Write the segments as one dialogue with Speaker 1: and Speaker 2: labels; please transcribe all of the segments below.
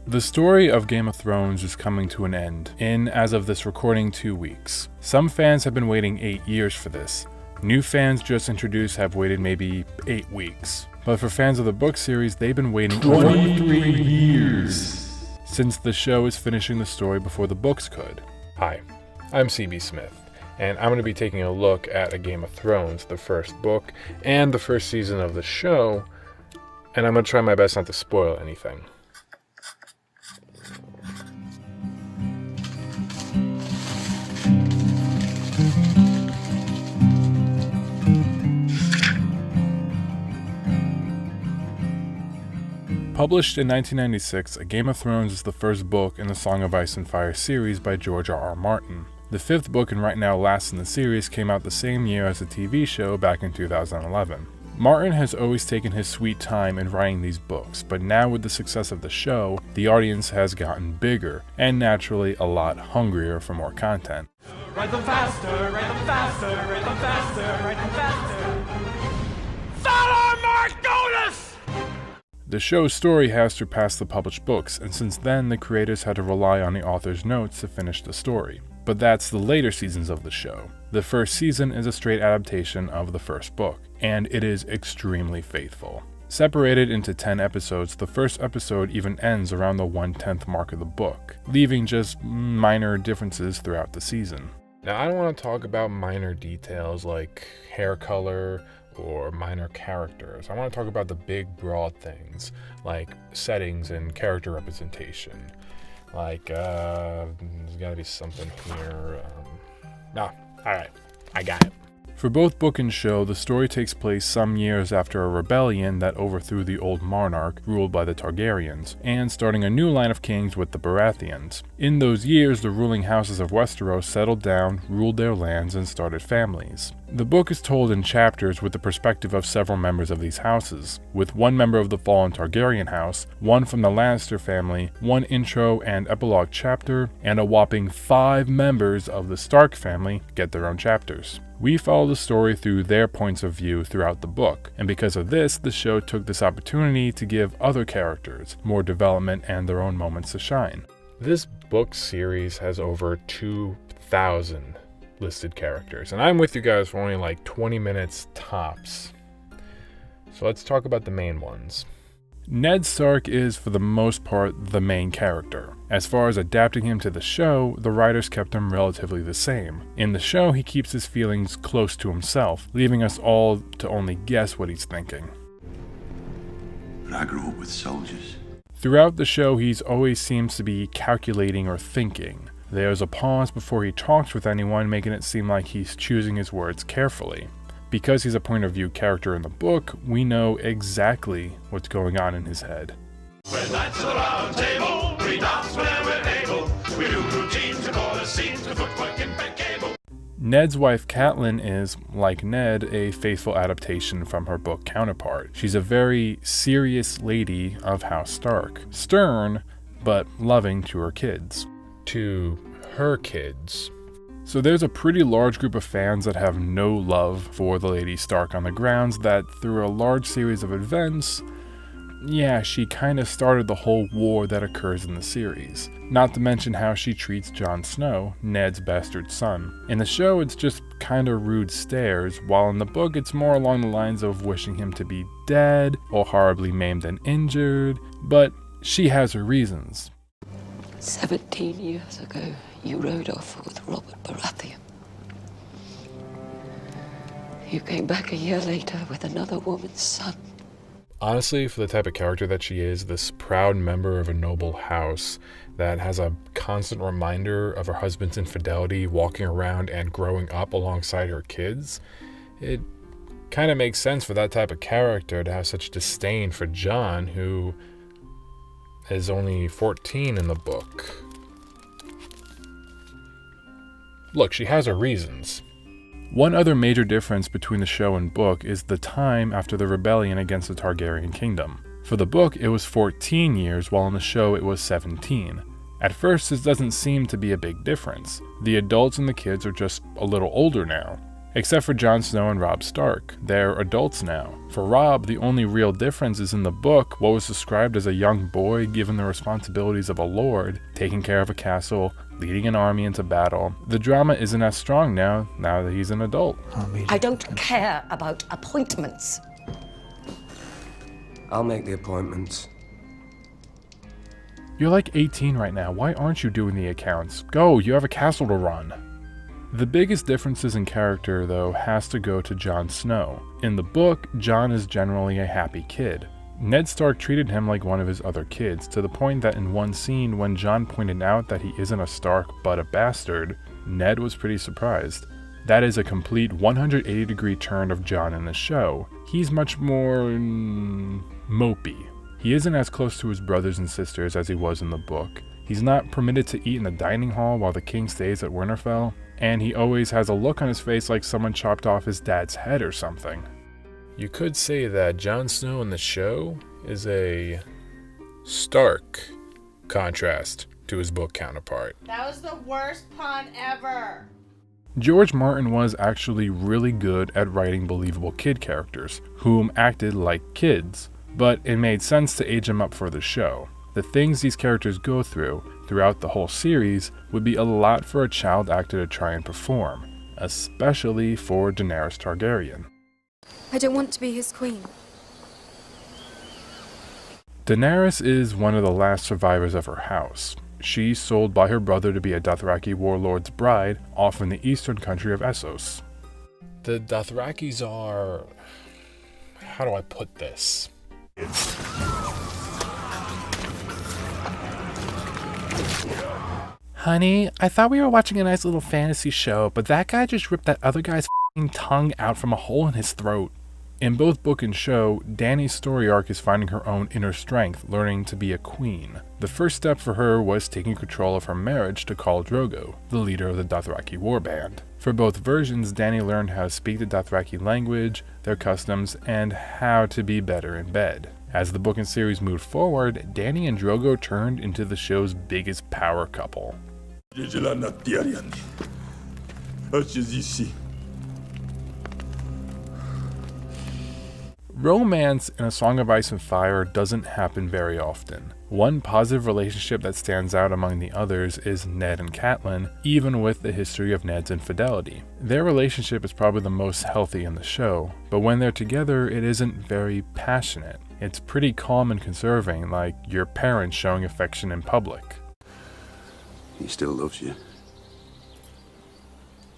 Speaker 1: The story of Game of Thrones is coming to an end in, as of this recording, 2 weeks. Some fans have been waiting 8 years for this. New fans just introduced have waited maybe 8 weeks. But for fans of the book series, they've been waiting 23 years since the show is finishing the story before the books could. Hi, I'm CB Smith, and I'm going to be taking a look at A Game of Thrones, the first book, and the first season of the show, and I'm going to try my best not to spoil anything. Published in 1996, A Game of Thrones is the first book in the Song of Ice and Fire series by George R.R. Martin. The fifth book and right now last in the series came out the same year as the TV show back in 2011. Martin has always taken his sweet time in writing these books, but now with the success of the show, the audience has gotten bigger, and naturally a lot hungrier for more content.
Speaker 2: Write them faster, write them faster, write them faster, write them faster. Follow Margolis!
Speaker 1: The show's story has surpassed the published books, and since then the creators had to rely on the author's notes to finish the story. But that's the later seasons of the show. The first season is a straight adaptation of the first book, and it is extremely faithful. Separated into 10 episodes, the first episode even ends around the 1/10th mark of the book, leaving just minor differences throughout the season. Now, I don't want to talk about minor details like hair color or minor characters. I want to talk about the big, broad things, like settings and character representation. Like, there's gotta be something here. Alright, I got it. For both book and show, the story takes place some years after a rebellion that overthrew the old monarch ruled by the Targaryens, and starting a new line of kings with the Baratheons. In those years, the ruling houses of Westeros settled down, ruled their lands, and started families. The book is told in chapters with the perspective of several members of these houses, with one member of the fallen Targaryen house, one from the Lannister family, one intro and epilogue chapter, and a whopping 5 members of the Stark family get their own chapters. We follow the story through their points of view throughout the book, and because of this, the show took this opportunity to give other characters more development and their own moments to shine. This book series has over 2,000 listed characters, and I'm with you guys for only like 20 minutes tops. So let's talk about the main ones. Ned Stark is, for the most part, the main character. As far as adapting him to the show, the writers kept him relatively the same. In the show, he keeps his feelings close to himself, leaving us all to only guess what he's thinking.
Speaker 3: But I grew up with soldiers.
Speaker 1: Throughout the show, he always seems to be calculating or thinking. There's a pause before he talks with anyone, making it seem like he's choosing his words carefully. Because he's a point of view character in the book, we know exactly what's going on in his head.
Speaker 2: We're knights of the round table, we dance where we're able, we do routines and all the scenes, the footwork impeccable.
Speaker 1: Ned's wife Catelyn is, like Ned, a faithful adaptation from her book counterpart. She's a very serious lady of House Stark. Stern, but loving to her kids. To her kids. So there's a pretty large group of fans that have no love for the Lady Stark on the grounds that through a large series of events, she kind of started the whole war that occurs in the series. Not to mention how she treats Jon Snow, Ned's bastard son. In the show, it's just kind of rude stares, while in the book, it's more along the lines of wishing him to be dead or horribly maimed and injured, but she has her reasons.
Speaker 4: 17 years ago, you rode off with Robert Baratheon. You came back a year later with another woman's son.
Speaker 1: Honestly, for the type of character that she is, this proud member of a noble house that has a constant reminder of her husband's infidelity, walking around and growing up alongside her kids, it kind of makes sense for that type of character to have such disdain for Jon, who is only 14 in the book. Look, she has her reasons. One other major difference between the show and book is the time after the rebellion against the Targaryen kingdom. For the book, it was 14 years, while in the show it was 17. At first, this doesn't seem to be a big difference. The adults and the kids are just a little older now. Except for Jon Snow and Robb Stark. They're adults now. For Robb, the only real difference is in the book, what was described as a young boy given the responsibilities of a lord, taking care of a castle, leading an army into battle. The drama isn't as strong now that he's an adult.
Speaker 5: I don't care about appointments.
Speaker 6: I'll make the appointments.
Speaker 1: You're like 18 right now, why aren't you doing the accounts? Go, you have a castle to run. The biggest differences in character, though, has to go to Jon Snow. In the book, Jon is generally a happy kid. Ned Stark treated him like one of his other kids, to the point that in one scene when Jon pointed out that he isn't a Stark but a bastard, Ned was pretty surprised. That is a complete 180-degree turn of Jon in the show. He's much more mopey. He isn't as close to his brothers and sisters as he was in the book. He's not permitted to eat in the dining hall while the king stays at Winterfell, and he always has a look on his face like someone chopped off his dad's head or something. You could say that Jon Snow in the show is a stark contrast to his book counterpart.
Speaker 7: That was the worst pun ever.
Speaker 1: George Martin was actually really good at writing believable kid characters, whom acted like kids, but it made sense to age them up for the show. The things these characters go through throughout the whole series would be a lot for a child actor to try and perform, especially for Daenerys Targaryen.
Speaker 8: I don't want to be his queen.
Speaker 1: Daenerys is one of the last survivors of her house. She's sold by her brother to be a Dothraki warlord's bride off in the eastern country of Essos. The Dothrakis are... how do I put this? Honey, I thought we were watching a nice little fantasy show, but that guy just ripped that other guy's f***ing tongue out from a hole in his throat. In both book and show, Dany's story arc is finding her own inner strength, learning to be a queen. The first step for her was taking control of her marriage to Khal Drogo, the leader of the Dothraki warband. For both versions, Dany learned how to speak the Dothraki language, their customs, and how to be better in bed. As the book and series moved forward, Dany and Drogo turned into the show's biggest power couple. Romance in A Song of Ice and Fire doesn't happen very often. One positive relationship that stands out among the others is Ned and Catelyn, even with the history of Ned's infidelity. Their relationship is probably the most healthy in the show, but when they're together, it isn't very passionate. It's pretty calm and conserving, like your parents showing affection in public.
Speaker 3: He still loves you.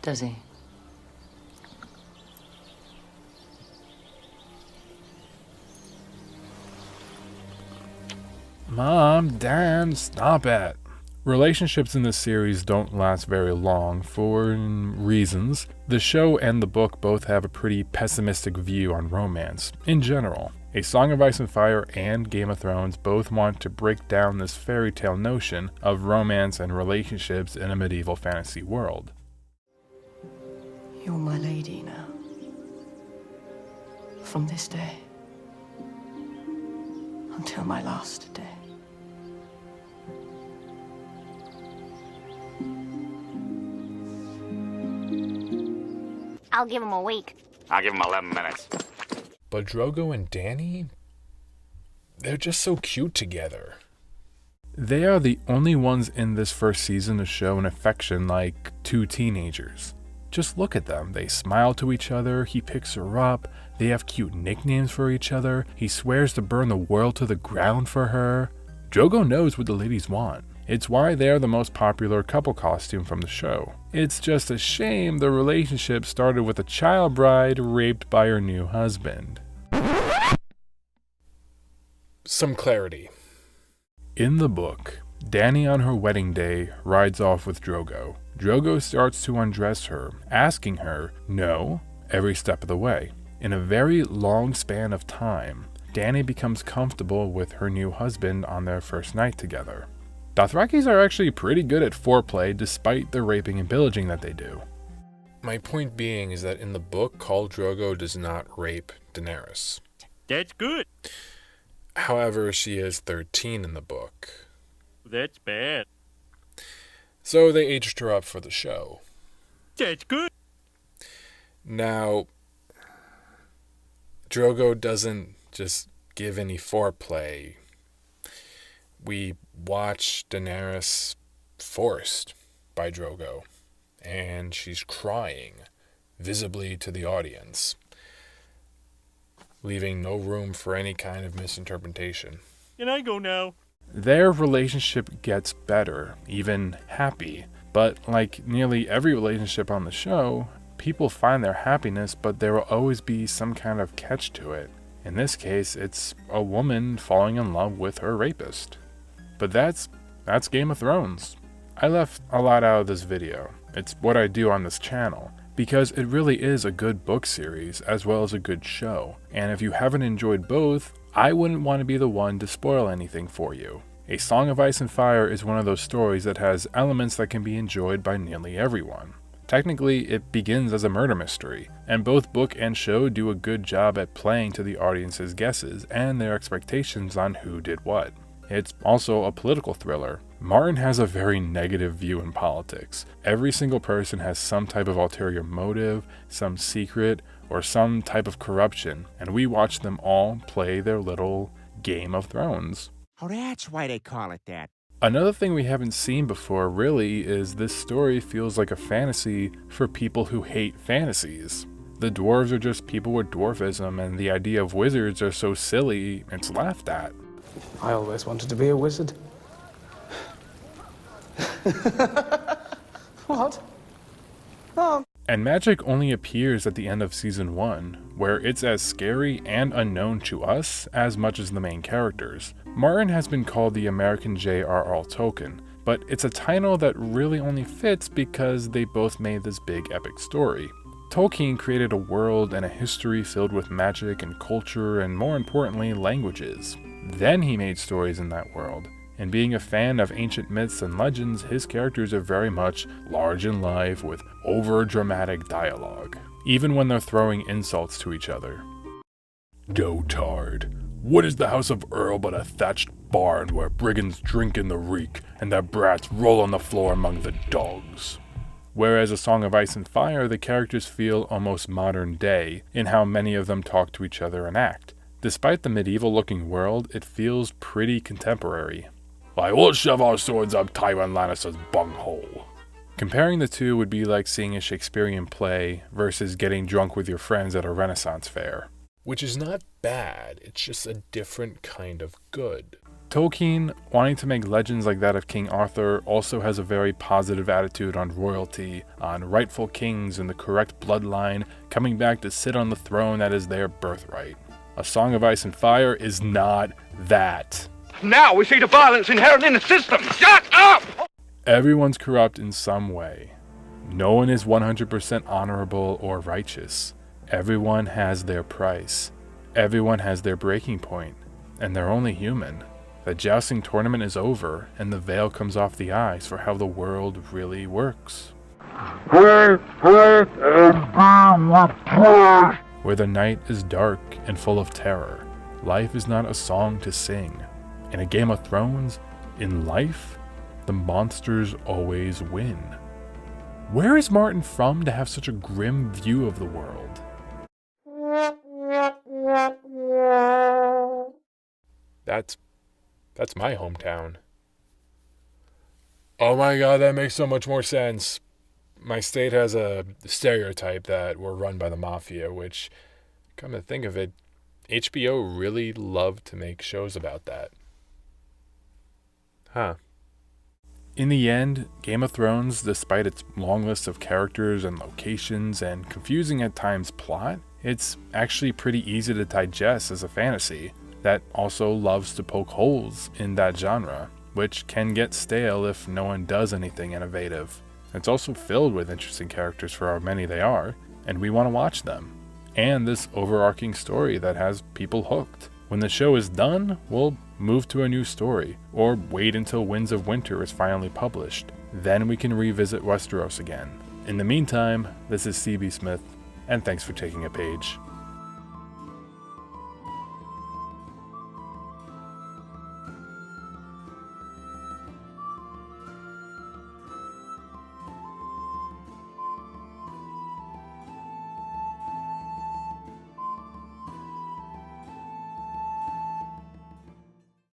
Speaker 4: Does he?
Speaker 1: Mom, Dad, stop it. Relationships in this series don't last very long for reasons. The show and the book both have a pretty pessimistic view on romance, in general. A Song of Ice and Fire and Game of Thrones both want to break down this fairy tale notion of romance and relationships in a medieval fantasy world.
Speaker 4: You're my lady now. From this day until my last day.
Speaker 9: I'll give him a week.
Speaker 2: I'll give him 11 minutes.
Speaker 1: But Drogo and Dany, they're just so cute together. They are the only ones in this first season to show an affection like two teenagers. Just look at them. They smile to each other, he picks her up, they have cute nicknames for each other, he swears to burn the world to the ground for her. Drogo knows what the ladies want. It's why they're the most popular couple costume from the show. It's just a shame the relationship started with a child bride raped by her new husband. Some clarity. In the book, Dany on her wedding day rides off with Drogo. Drogo starts to undress her, asking her no every step of the way. In a very long span of time, Dany becomes comfortable with her new husband on their first night together. Dothrakis are actually pretty good at foreplay despite the raping and pillaging that they do. My point being is that in the book, Khal Drogo does not rape Daenerys.
Speaker 2: That's good.
Speaker 1: However, she is 13 in the book.
Speaker 2: That's bad.
Speaker 1: So they aged her up for the show.
Speaker 2: That's good.
Speaker 1: Now, Drogo doesn't just give any foreplay. We watch Daenerys forced by Drogo, and she's crying visibly to the audience, leaving no room for any kind of misinterpretation.
Speaker 2: Can I go now?
Speaker 1: Their relationship gets better, even happy, but like nearly every relationship on the show, people find their happiness, but there will always be some kind of catch to it. In this case, it's a woman falling in love with her rapist. But that's Game of Thrones. I left a lot out of this video. It's what I do on this channel, because it really is a good book series as well as a good show. And if you haven't enjoyed both, I wouldn't want to be the one to spoil anything for you. A Song of Ice and Fire is one of those stories that has elements that can be enjoyed by nearly everyone. Technically, it begins as a murder mystery, and both book and show do a good job at playing to the audience's guesses and their expectations on who did what. It's also a political thriller. Martin has a very negative view in politics. Every single person has some type of ulterior motive, some secret, or some type of corruption, and we watch them all play their little Game of Thrones.
Speaker 6: Oh, that's why they call it that.
Speaker 1: Another thing we haven't seen before really is this story feels like a fantasy for people who hate fantasies. The dwarves are just people with dwarfism, and the idea of wizards are so silly it's laughed at.
Speaker 9: I always wanted to be a wizard. What? Oh.
Speaker 1: And magic only appears at the end of season 1, where it's as scary and unknown to us as much as the main characters. Martin has been called the American J.R.R. Tolkien, but it's a title that really only fits because they both made this big epic story. Tolkien created a world and a history filled with magic and culture and, more importantly, languages. Then he made stories in that world. And being a fan of ancient myths and legends, his characters are very much large in life with over-dramatic dialogue, even when they're throwing insults to each other. Dotard, what is the house of Earl but a thatched barn where brigands drink in the reek and their brats roll on the floor among the dogs? Whereas A Song of Ice and Fire, the characters feel almost modern day in how many of them talk to each other and act. Despite the medieval-looking world, it feels pretty contemporary. Like, we'll shove our swords up Tywin Lannister's bunghole. Comparing the two would be like seeing a Shakespearean play versus getting drunk with your friends at a Renaissance fair. Which is not bad, it's just a different kind of good. Tolkien, wanting to make legends like that of King Arthur, also has a very positive attitude on royalty, on rightful kings and the correct bloodline coming back to sit on the throne that is their birthright. A Song of Ice and Fire is not that.
Speaker 2: Now we see the violence inherent in the system. Shut up!
Speaker 1: Everyone's corrupt in some way. No one is 100% honorable or righteous. Everyone has their price. Everyone has their breaking point, and they're only human. The jousting tournament is over, and the veil comes off the eyes for how the world really works. Where the night is dark and full of terror, life is not a song to sing. In a Game of Thrones, in life, the monsters always win. Where is Martin from to have such a grim view of the world? That's my hometown. Oh my god, that makes so much more sense. My state has a stereotype that we're run by the mafia, which, come to think of it, HBO really loved to make shows about that. Huh. In the end, Game of Thrones, despite its long list of characters and locations and confusing at times plot, it's actually pretty easy to digest as a fantasy that also loves to poke holes in that genre, which can get stale if no one does anything innovative. It's also filled with interesting characters for how many they are, and we want to watch them. And this overarching story that has people hooked. When the show is done, we'll move to a new story, or wait until Winds of Winter is finally published. Then we can revisit Westeros again. In the meantime, this is CB Smith, and thanks for taking a page.